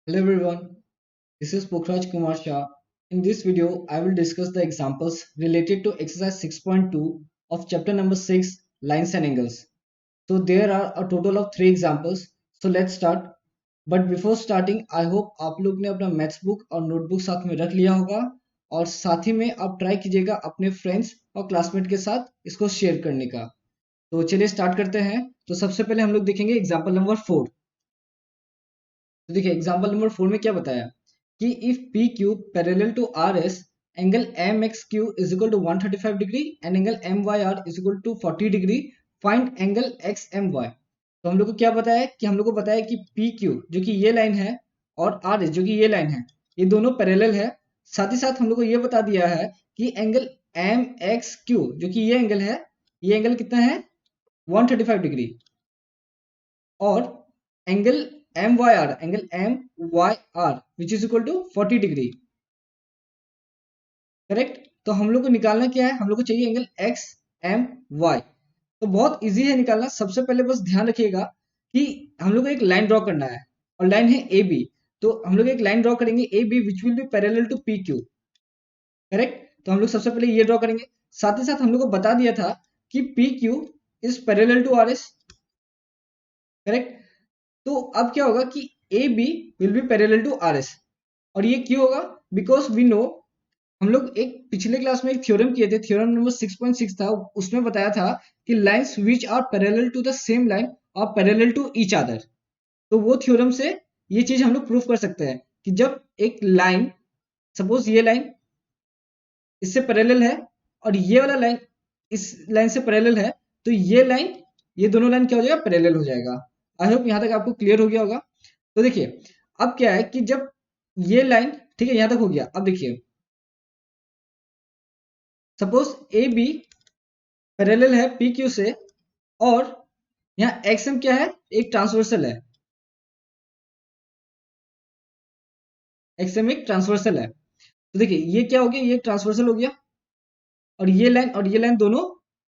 Hello everyone, this is Pukhraj Kumar Shah. In this video, I will discuss the examples related to exercise 6.2 of chapter number 6, lines and angles. So there are a total of 3 examples. So let's start. But before starting, I hope आप लोग ने अपना maths book और notebook साथ में रख लिया होगा और साथ ही में आप ट्राई कीजिएगा अपने फ्रेंड्स और क्लासमेट के साथ इसको शेयर करने का। तो चलिए स्टार्ट करते हैं। तो सबसे पहले हम लोग देखेंगे एग्जाम्पल नंबर 4। तो देखिए एग्जाम्पल नंबर 4 में क्या बताया कि if P Q parallel to R S angle M X Q is equal to 135 degree and angle M Y R is equal to 40 degree, find angle X M Y. तो हम लोग को क्या बताया कि हम लोग को बताया कि पी क्यू जो कि ये लाइन है और आर एस जो कि ये लाइन है, ये दोनों पैरेलल है। साथ ही साथ हम लोग को ये बता दिया है कि एंगल एम एक्स क्यू जो कि ये एंगल है, ये एंगल कितना है 135 डिग्री, और angle M Y R which is equal to 40 degree. Correct. तो हम लोग को निकालना क्या है, हम लोग को चाहिए एंगल एक्स एम वाई। तो बहुत इजी है निकालना। सबसे पहले बस ध्यान रखिएगा कि हम लोग को एक लाइन ड्रॉ करना है और लाइन है ए बी। तो हम लोग एक लाइन ड्रॉ करेंगे A B which will be parallel to P Q. Correct. तो हम लोग सबसे पहले ये ड्रॉ करेंगे। साथ ही साथ हम लोग को बता दिया था कि P Q is parallel to R S. Correct. तो अब क्या होगा कि A B will be parallel to R S. और ये क्यों होगा, बिकॉज वी नो, हम लोग एक पिछले क्लास में एक थ्योरम किए थे, थ्योरम नंबर 6.6 था, उसमें बताया था कि lines which are parallel to the same line are parallel to each other. तो वो थ्योरम से ये चीज हम लोग प्रूफ कर सकते हैं कि जब एक लाइन, सपोज ये लाइन इससे पैरेलल है और ये वाला लाइन इस लाइन से पैरेलल है, तो ये लाइन, ये दोनों लाइन क्या हो जाएगा, पैरेलल हो जाएगा। आई होप यहां तक आपको क्लियर हो गया होगा। तो देखिए अब क्या है कि जब ये लाइन, ठीक है, यहां तक हो गया। अब देखिए सपोज ए बी पैरेलल है पी क्यू से, और यहाँ एक्स एम क्या है, एक ट्रांसवर्सल है। एक्स एम एक ट्रांसवर्सल है। तो देखिए ये क्या हो गया, ये ट्रांसवर्सल हो गया और ये लाइन दोनों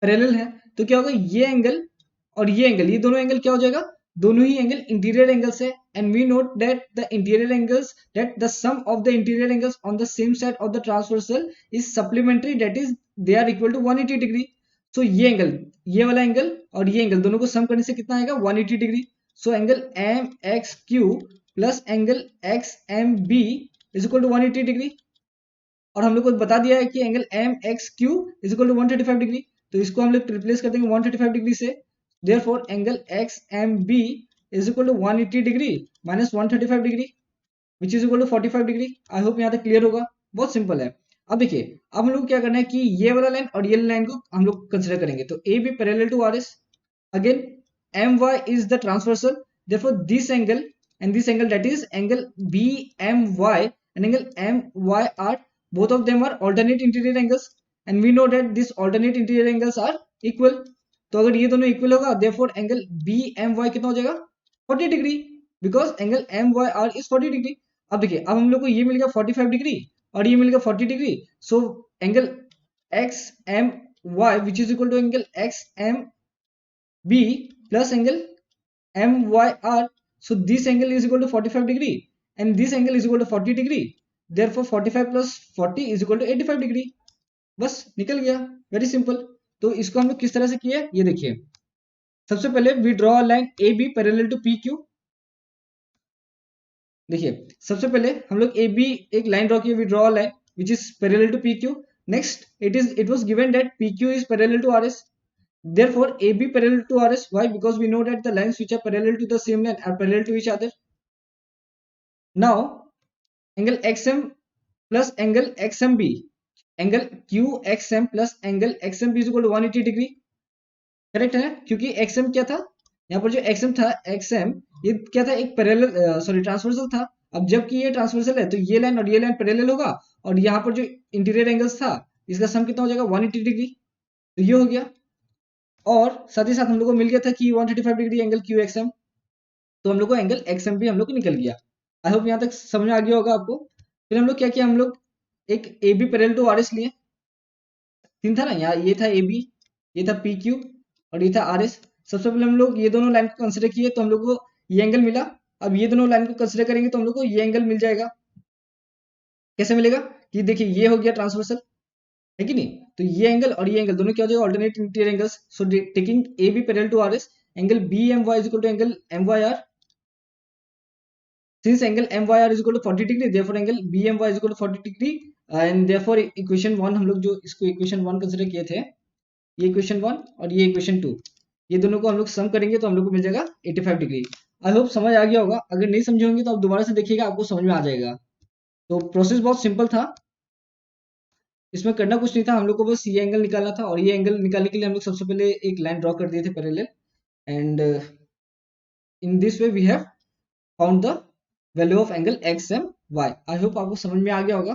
पैरेलल है। तो क्या होगा, ये एंगल और ये दोनों एंगल क्या हो जाएगा, दोनों ही एंगल इंटीरियर एंगल्स है। And we note that the interior angles, that the sum of the interior angles on the same side of the transversal is supplementary, that is they are equal to 180 degree. So ये angle, ये वाला angle और ये angle दोनों को सम करने से कितना आएगा, 180 degree. So angle M X Q plus angle X M B is equal to 180 degree. और हम लोग को बता दिया है कि angle M X Q is equal to 135 degree. तो इसको हम लोग रिप्लेस कर देंगे 135 डिग्री से। Therefore angle X M B is equal to 180 degree minus 135 degree which is equal to 45 degree. I hope यहाँ तक क्लियर होगा। बहुत सिंपल है। अब देखिए अब हम लोग को क्या करना है कि ये वाला लाइन और ये लाइन को हम लोग कंसिडर करेंगे। तो A B parallel to R S, again M Y is the transversal, therefore this angle and this angle, that is angle BMY and angle MYR, both of them are alternate interior angles and we know that these alternate interior angles are equal। तो अगर ये दोनों equal होगा therefore angle BMY कितना हो जाएगा, 40 degree, because angle MYR is 40 degree. अब देखिए अब हम लोग को ये मिल गया 45 डिग्री और ये मिल गया 40 degree. So angle XMY which is equal to angle XMB plus angle MYR. So this angle is equal to 45 degree and this angle is equal to 40 degree. Therefore 45 plus 40 is equal to 85 degree. बस निकल गया, very simple. तो इसको हम लोग किस तरह से किए, ये देखिए। सबसे पहले we draw line A B parallel to P Q. देखिए सबसे पहले हम लोग ए बी एक लाइन ड्रॉ किए, we draw line which is parallel to P Q. Next it was given that P Q is parallel to R S. Therefore, AB parallel to RS. Why? Because we know that the lines which are parallel to the same line are parallel to each other. Now, angle XM plus angle XMB, angle QXM plus angle XMB is equal to 180 degree. Correct है, क्योंकि XM क्या था, यहाँ पर जो XM था, XM ये क्या था, एक पैरेलल सॉरी ट्रांसवर्सल था। अब जबकि ये ट्रांसवर्सल है तो ये लाइन और ये लाइन पैरेलल होगा और यहाँ पर जो इंटीरियर एंगल्स था इसका सम कितना हो जाएगा, 180 डिग्री। तो ये हो गया। और साथ ही साथ हम लोग को मिल गया था कि 135 degree angle Q X M. तो हम लोग को एंगल एक्स एम भी हम लोग को निकल गया। आई होप यहाँ तक समझ में आ गया होगा आपको। फिर हम लोग क्या किया, हम लोग एक A B parallel to R S लिए। तीन था ना, यहाँ ये था ए बी, ये था पी क्यू और ये था आर एस। सबसे पहले हम लोग ये दोनों लाइन को कंसिडर किए तो हम लोग को ये एंगल मिला अब ये दोनों लाइन को कंसिडर करेंगे तो हम लोग को ये एंगल मिल जाएगा। कैसे मिलेगा कि देखिए ये हो गया ट्रांसवर्सल, है कि नहीं, तो ये एंगल और ये एंगल दोनों क्या हो जाएगा, alternate interior angles. So taking A B parallel to R S, angle B M Y is equal to angle M Y R. Since angle MYR is equal to 40 degree, therefore angle BMY is equal to 40 degree, and therefore equation 1 हम लोग जो इसको equation 1 consider किए थे, ये equation 1 और ये equation 2, ये दोनों को हम लोग सम करेंगे तो हम लोग को मिल जाएगा 85 डिग्री। आई होप समझ आ गया होगा, अगर नहीं समझे होंगे तो आप दोबारा से देखिएगा, आपको समझ में आ जाएगा। तो प्रोसेस बहुत सिंपल था, इसमें करना कुछ नहीं था, हम लोग को बस ये एंगल निकालना था, और ये एंगल निकालने के लिए हम लोग सबसे पहले एक लाइन ड्रॉ कर दिए थे parallel, and in this way we have found the value of angle X M Y. I hope आपको समझ में आ गया होगा।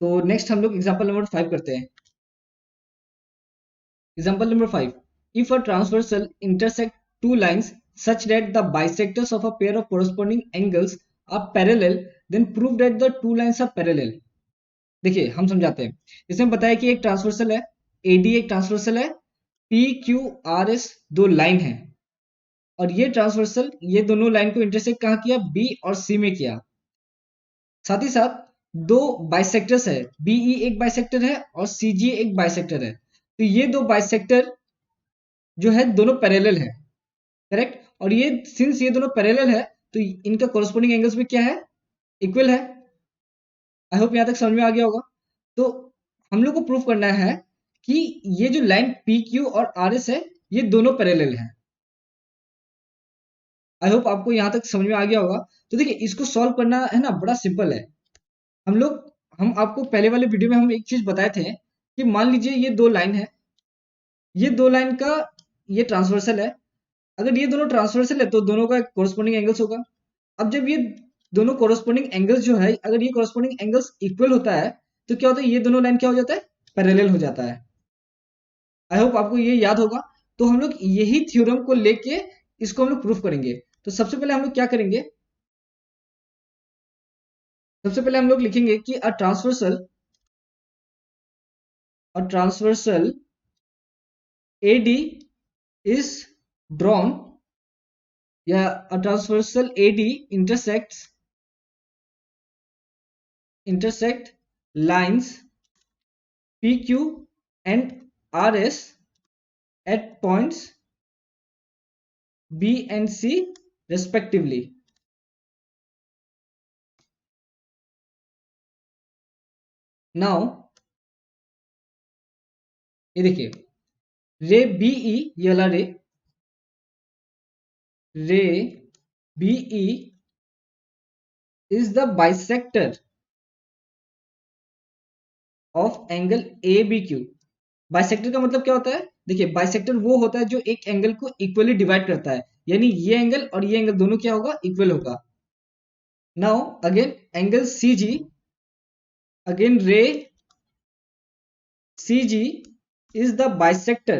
तो नेक्स्ट हम लोग एग्जांपल नंबर 5 करते हैं। Example number 5, if a transversal intersect two lines such that the bisectors of a pair of corresponding angles are parallel, then prove that the two lines are parallel। देखिए हम समझाते हैं, इसमें बताया कि एक ट्रांसवर्सल है, AD एक ट्रांसवर्सल है, PQRS दो लाइन है, और ये ट्रांसवर्सल ये दोनों लाइन को इंटरसेक्ट कहाँ किया, B और C में किया। साथ ही साथ दो बाइसेक्टर्स है, बीई एक बाइसेक्टर है और सीजी एक बाइसेक्टर है, तो ये दो बाइसेक्टर जो है दोनों पैरेलल है, करेक्ट। और ये सिंस ये दोनों पैरेलल है तो इनका कॉरस्पॉन्डिंग एंगल्स भी क्या है, इक्वल है। आई होप यहां तक समझ में आ गया होगा। तो हम लोग को प्रूफ करना है कि ये जो लाइन पी क्यू और आर एस है ये दोनों पैरेलल है। आई होप आपको यहां तक समझ में आ गया होगा। तो देखिए इसको सॉल्व करना है ना, बड़ा सिंपल है। हम आपको पहले वाले वीडियो में हम एक चीज बताए थे कि मान लीजिए ये दो लाइन है, ये दो लाइन का ये ट्रांसवर्सल है, अगर ये दोनों ट्रांसवर्सल है तो दोनों का कोरस्पॉन्डिंग एंगल्स होगा। अब जब ये दोनों कोरस्पॉन्डिंग एंगल्स जो है, अगर ये कोरस्पॉन्डिंग एंगल्स इक्वल होता है तो क्या होता है, ये दोनों लाइन क्या हो जाता है, पैरेलल हो जाता है। आई होप आपको ये याद होगा। तो हम लोग यही थ्योरम को लेके इसको हम लोग प्रूफ करेंगे। तो सबसे पहले हम लोग क्या करेंगे, सबसे पहले हम लोग लिखेंगे कि a transversal AD is drawn, या a transversal AD intersect lines PQ and RS at points B and C respectively। now ये देखिए, रे BE, ये वाला रे BE is the bisector of angle ABQ। Bisector का मतलब क्या होता है, देखिए बाइसेक्टर वो होता है जो एक एंगल को इक्वली डिवाइड करता है, यानी ये एंगल और ये एंगल दोनों क्या होगा, इक्वल होगा। Now again angle CG, again रे CG is the bisector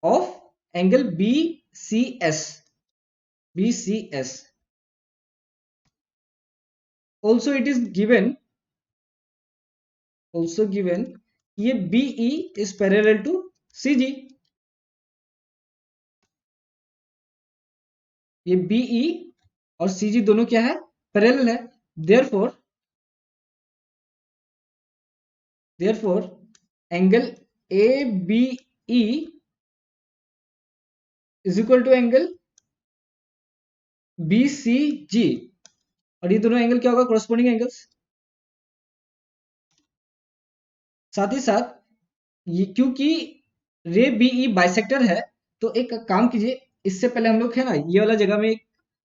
of angle BCS। also it is given ये BE is parallel to CG, ये BE और CG दोनों क्या है, पैरेलल है। therefore angle ABE is equal to angle BCG, और ये दोनों एंगल क्या होगा, कॉरस्पॉन्डिंग एंगल्स। साथ ही साथ ये क्योंकि रे BE बाइसेक्टर है, तो एक काम कीजिए, इससे पहले हम लोग है ना ये वाला जगह में एक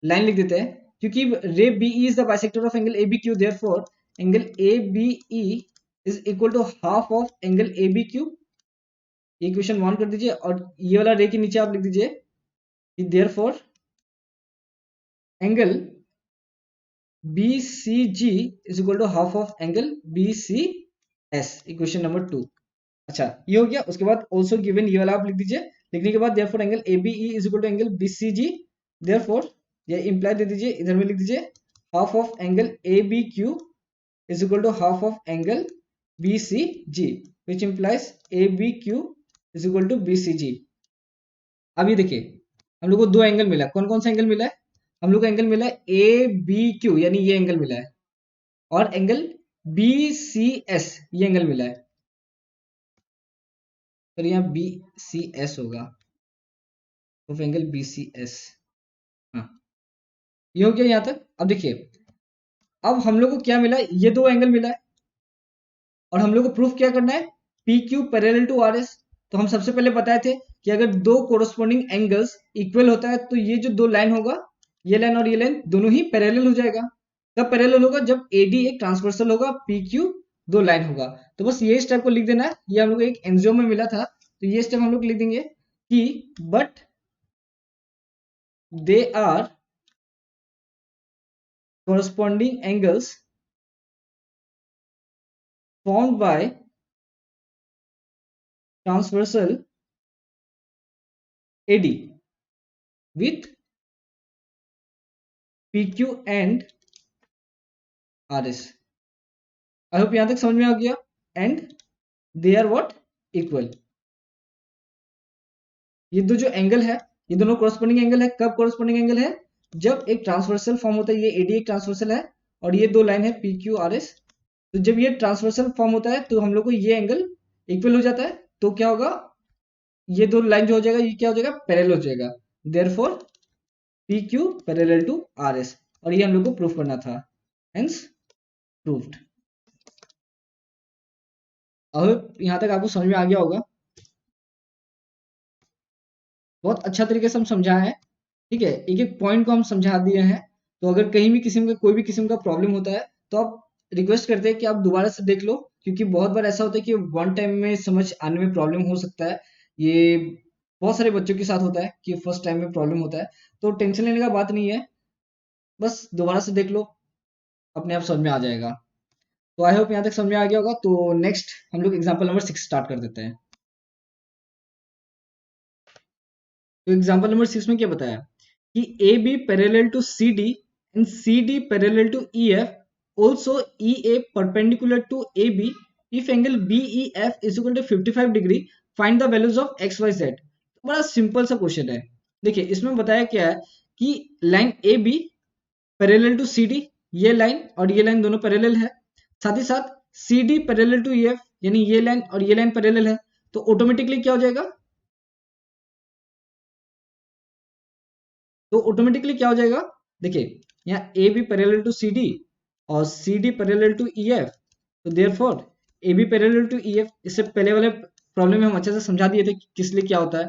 लाइन लिख देते हैं, क्योंकि ray BE is the bisector of angle ABQ, therefore angle ABE is equal to half of angle ABQ। ये इक्वेशन 1 कर दीजिए, और ये वाला रे के नीचे आप लिख दीजिए कि therefore angle BCG is equal to half of angle BCS, equation number 2। अच्छा ये हो गया। उसके बाद ऑल्सो गिवन, ये वाला आप लिख दीजिए, लिखने के बाद therefore angle ABE is equal to angle BCG, therefore ये इंप्लाई दे दीजिए, इधर में लिख दीजिए half of angle ABQ is equal to half of angle BCG, which implies ABQ is equal to BCG। अब ये देखिए हम लोग को दो एंगल मिला है। कौन कौन सा एंगल मिला है? हम लोग को एंगल मिला है ए बी क्यू, यानी ये एंगल मिला है, और एंगल बी सी एस, ये एंगल मिला है। तो यहाँ बी सी एस होगा, तो एंगल बी सी एस। हाँ, ये हो गया यहाँ तक। अब देखिए, अब हम लोग को क्या मिला है? ये दो एंगल मिला है, और हम लोग को प्रूफ क्या करना है? P Q parallel to R S. तो हम सबसे पहले बताए थे कि अगर दो कोरस्पॉन्डिंग एंगल्स इक्वल होता है तो ये जो दो लाइन होगा, ये लाइन और ये लाइन दोनों ही पैरेलल हो जाएगा। कब पैरेलल होगा? जब एडी एक ट्रांसवर्सल होगा, पी क्यू दो लाइन होगा। तो बस ये स्टेप को लिख देना है, ये हम लोग एक एनजीओ में मिला था, तो ये स्टेप हम लोग लिख देंगे कि but they are corresponding angles formed by transversal AD with PQ and RS। I hope यहां तक समझ में आ गया। And they are what? Equal. ये दो जो एंगल है, ये दोनों कोरस्पॉन्डिंग एंगल है। कब कोरस्पॉन्डिंग एंगल है? जब एक ट्रांसवर्सल फॉर्म होता है, ये एडी एक ट्रांसवर्सल है और ये दो लाइन है पी क्यू आर एस। तो जब ये ट्रांसवर्सल फॉर्म होता है तो हम लोग को ये एंगल इक्वल हो जाता है। तो क्या होगा? ये दो लाइन जो हो जाएगा, ये क्या हो जाएगा? पैरेलल हो जाएगा। Therefore P Q parallel to R S, और ये हम लोग को प्रूफ करना था। Hence proved. अब यहां तक आपको समझ में आ गया होगा। बहुत अच्छा तरीके से हम समझाए हैं, ठीक है, एक एक पॉइंट को हम समझा दिए हैं। तो अगर कहीं भी किसी में कोई भी किस्म का प्रॉब्लम होता है तो आप रिक्वेस्ट करते हैं कि आप दोबारा से देख लो, क्योंकि बहुत बार ऐसा होता है कि वन टाइम में समझ आने में प्रॉब्लम हो सकता है। ये बहुत सारे बच्चों के साथ होता है कि फर्स्ट टाइम में प्रॉब्लम होता है, तो टेंशन लेने का बात नहीं है, बस दोबारा से देख लो, अपने आप समझ में आ जाएगा। तो आई होप यहाँ तक समझ में आ गया होगा। तो नेक्स्ट हम लोग एग्जाम्पल नंबर 6 स्टार्ट कर देते हैं। तो एग्जाम्पल नंबर 6 में क्या बताया कि A B parallel to C D and C D parallel to E F, also E A perpendicular to A B, if angle B E F is equal to 55 degree, find the values of X Y Z. बड़ा simple सा question है। देखिए, इसमें बताया क्या है कि line A B parallel to C D, ये लाइन और ये लाइन दोनों पैरेलल है। साथ ही साथ सी D parallel to E F, यानी ये लाइन और ये लाइन पैरेलल है। तो ऑटोमेटिकली क्या हो जाएगा? तो ऑटोमेटिकली क्या हो जाएगा? देखिए, यहाँ A B parallel to C D और C D parallel to E F, तो therefore A B parallel to E F. इससे पहले वाले प्रॉब्लम में हम अच्छे से समझा दिए थे कि किस लिए क्या होता है।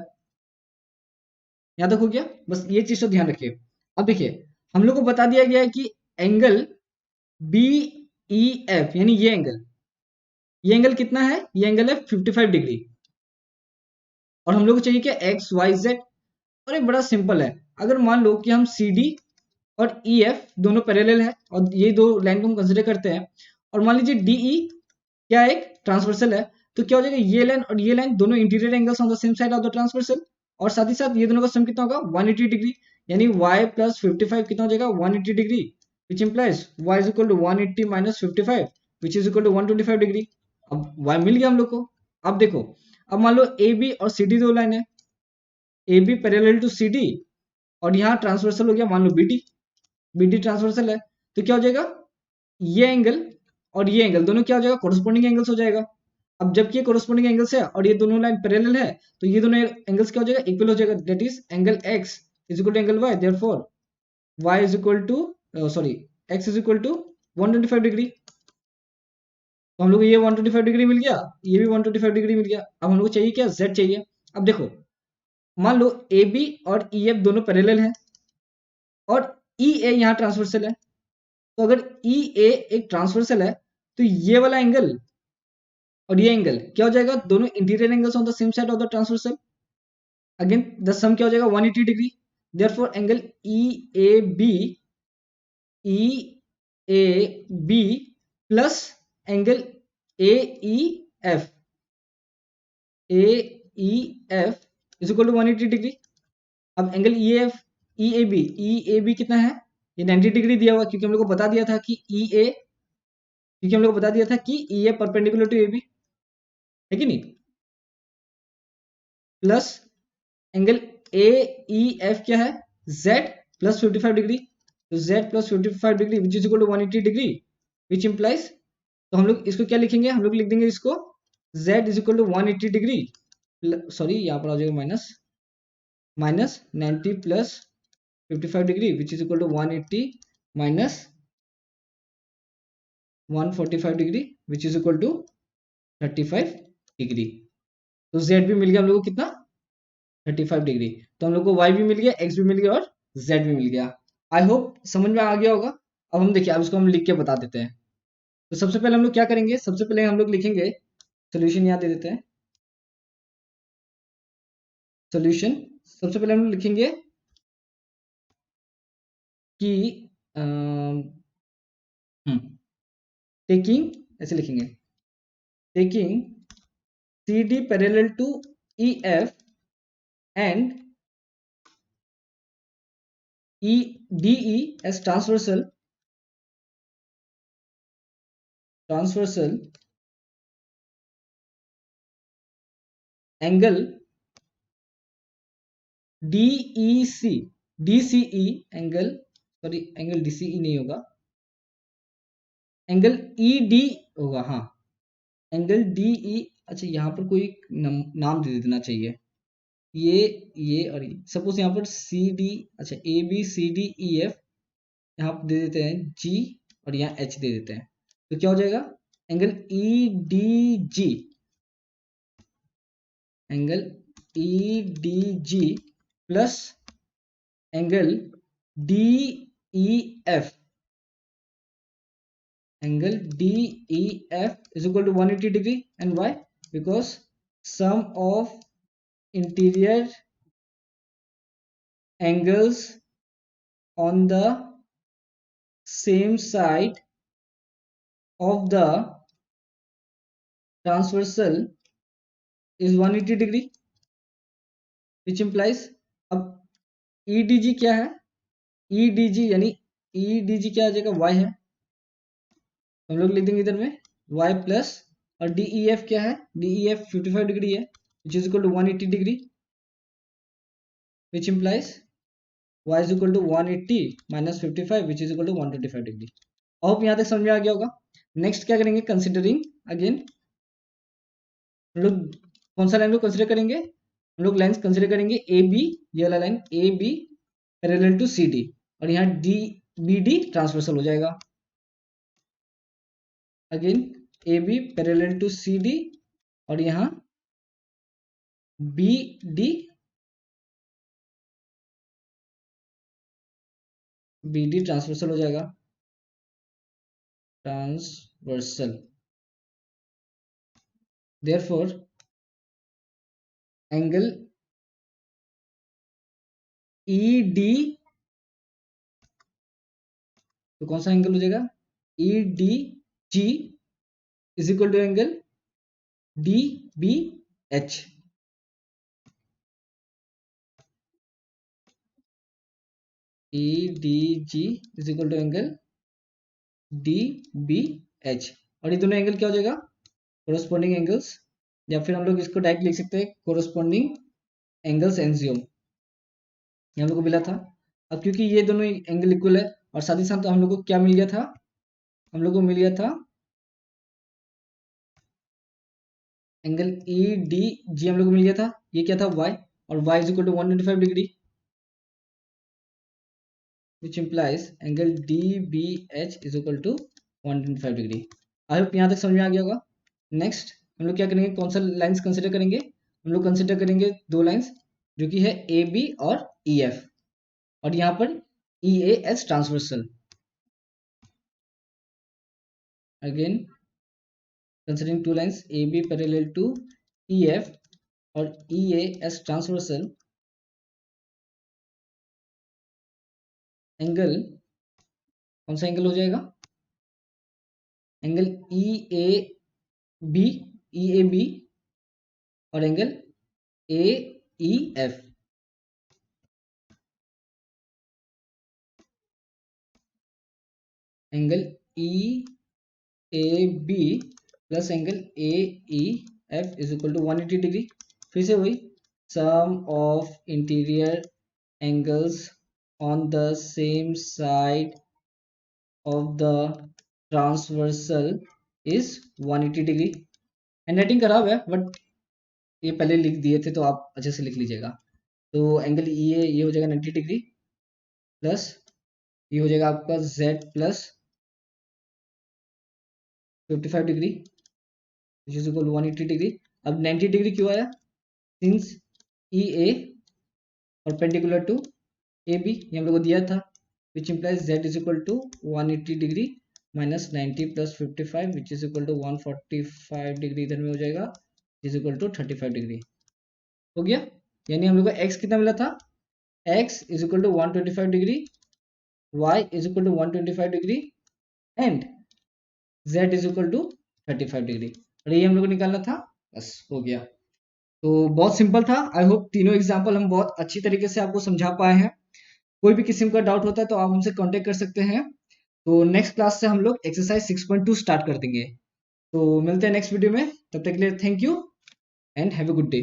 यहाँ तक हो गया, बस ये चीज तो ध्यान रखिए। अब देखिए, हम लोग को बता दिया गया है कि एंगल बी ई एफ, यानी ये एंगल कितना है? ये एंगल है 55 डिग्री। और हम लोग को चाहिए क्या? X Y Z. और ये बड़ा सिंपल है। अगर मान लो कि हम सी डी और ई एफ दोनों पैरेलल है और ये दो लाइन को हम कंसिडर करते हैं, और मान लीजिए डीई क्या एक ट्रांसवर्सल है, तो क्या हो जाएगा? ये लाइन और ये लाइन दोनों interior angles on the same side of the transversal, और साथ ही साथ ये दोनों का सम कितना होगा? 180 डिग्री। यानी y प्लस 55 कितना हो जाएगा? 180 degree, which implies y is equal to 180 minus 55 which is equal to 125 degree. अब y मिल गया हम लोग को। अब देखो, अब मान लो ए बी और सी डी दो लाइन है, A B parallel to C D, और यहाँ ट्रांसवर्सल हो गया मान लो B D, B D transversal है। तो क्या हो जाएगा? ये एंगल और ये एंगल दोनों क्या हो जाएगा? कोरस्पॉन्डिंग एंगल्स हो जाएगा। अब जबकि ये कोरस्पॉन्डिंग एंगल्स है और ये दोनों लाइन पैरेलल है, तो ये दोनों एंगल्स क्या हो जाएगा? इक्वल हो जाएगा। That is angle X is equal to angle Y, therefore Y is equal to sorry X is equal to 125 degree. तो हम लोग को ये 125 डिग्री मिल गया, ये भी 125 डिग्री मिल गया। अब हम लोग को चाहिए क्या? जेड चाहिए। अब देखो, मान लो ए बी और ई एफ दोनों पैरेलल है और ई ए यहाँ ट्रांसवर्सल है। तो अगर ई ए एक ट्रांसवर्सल है तो ये वाला एंगल और ये एंगल क्या हो जाएगा? दोनों interior angles on the same side of the transversal. Again the sum क्या हो जाएगा? 180 degree. Therefore angle E A B plus angle A E F is equal to 180 degree. अब एंगल ई ए बी कितना है? ये 90 degree दिया हुआ, क्योंकि हम लोग को बता दिया था कि E A perpendicular to A B है कि नहीं, plus angle A E F क्या है, z प्लस 55 डिग्री, तो z plus 55 degree which is equal to 180 degree, which implies, तो हम लोग इसको क्या लिखेंगे, हम लोग लिख देंगे इसको z is equal to 180 degree, sorry यहाँ पर आ जाएगा minus 90 plus 55 degree which is equal to 180 minus 145 degree which is equal to 35 degree. तो z भी मिल गया हम लोग को कितना, 35 डिग्री। तो हम लोग को y भी मिल गया, x भी मिल गया और z भी मिल गया। आई होप समझ में आ गया होगा। अब हम देखिए, अब इसको हम लिख के बता देते हैं। तो सबसे पहले हम लोग क्या करेंगे, सबसे पहले हम लोग लिखेंगे सोल्यूशन, यहाँ दे देते हैं सोल्यूशन। सबसे पहले हम लोग लिखेंगे कि टेकिंग, ऐसे लिखेंगे, टेकिंग CD पैरेलल टू EF and DE as transversal angle DCE angle, sorry angle DCE नहीं होगा, एंगल ED होगा, हाँ एंगल DE, अच्छा यहाँ पर कोई नाम दे देना चाहिए, ये और ये, सपोज यहाँ पर CD, अच्छा ABCDEF, यहाँ पर दे देते हैं G और यहाँ H दे देते हैं, तो क्या हो जाएगा, angle EDG, angle EDG plus angle DEF, angle DEF is equal to 180 degree, and why, because sum of interior angles on the same side of the transversal is 180 degree, which implies, अब EDG क्या है, EDG यानी EDG क्या आ जाएगा, y है, हम लोग लिख देंगे इधर में y प्लस, और DEF क्या है, DEF 55 डिग्री है, which is equal to 180 degree, which implies y is equal to 180 minus 55 which is equal to 125 degree. अब यहाँ तक समझ में आ गया होगा। नेक्स्ट क्या करेंगे, कंसिडरिंग अगेन, हम लोग कौन सा लाइन को कंसिडर करेंगे, हम लोग लाइन कंसिडर करेंगे ए बी, ये वाला line A B parallel to C D, और यहाँ डी बी डी ट्रांसवर्सल हो जाएगा, again A B parallel to C D, और यहाँ बी डी ट्रांसवर्सल हो जाएगा, transversal, therefore angle E D, तो कौन सा एंगल हो जाएगा, E D G is equal to angle D B H, E D G is equal to angle D B H, और ये दोनों एंगल क्या हो जाएगा, कोरोस्पोंडिंग एंगल्स, या फिर हम लोग इसको डायरेक्ट लिख सकते हैं कोरोस्पोंडिंग एंगल्स एनजियोम, ये हम लोग को मिला था। अब क्योंकि ये दोनों एंगल इक्वल है, और साथ ही साथ हम लोग को क्या मिल गया था, हम लोग को मिल गया था एंगल ई डी जी, हम लोग को मिल गया था, ये क्या था y, और y इज इक्वल टू 125 डिग्री, which implies angle DBH is equal to 125 degree. I hope यहाँ तक समझ में आ गया होगा। नेक्स्ट हम लोग क्या करेंगे, कौन सा लाइंस कंसिडर करेंगे, हम लोग कंसिडर करेंगे दो लाइंस, जो कि है ए बी और ई एफ, और यहाँ पर E A S transversal, again considering two lines A B parallel to E F और E A S transversal, angle कौन सा एंगल हो जाएगा, angle E A B, E A B, और angle A E F, angle E A B plus angle A E F is equal to 180 degree. फिर से वही sum of interior angles on the same side of the transversal is 180 degree. Hand writing खराब है but ये पहले लिख दिए थे तो आप अच्छे से लिख लीजिएगा। तो एंगल ये हो जाएगा 90 डिग्री प्लस ये हो जाएगा आपका z plus 55 degree which is equal 180 degree. अब 90 डिग्री क्यों आया? Since E A perpendicular to A B ये हम लोग को दिया था, which implies z is equal to 180 degree minus 90 plus 55 which is equal to 145 degree इधर में हो जाएगा इज इक्वल टू 35 डिग्री। हो गया, यानी हम लोग को x कितना मिला था? x is equal to 125 degree, y is equal to 125 degree and z is equal to 35 degree. और ये हम लोग को निकालना था, बस हो गया। तो बहुत सिंपल था। आई होप तीनों एग्जाम्पल हम बहुत अच्छी तरीके से आपको समझा पाए हैं। कोई भी किस्म का डाउट होता है तो आप हमसे कांटेक्ट कर सकते हैं। तो नेक्स्ट क्लास से हम लोग एक्सरसाइज 6.2 स्टार्ट कर देंगे। तो मिलते हैं नेक्स्ट वीडियो में, तब तक के लिए thank you and have a good day.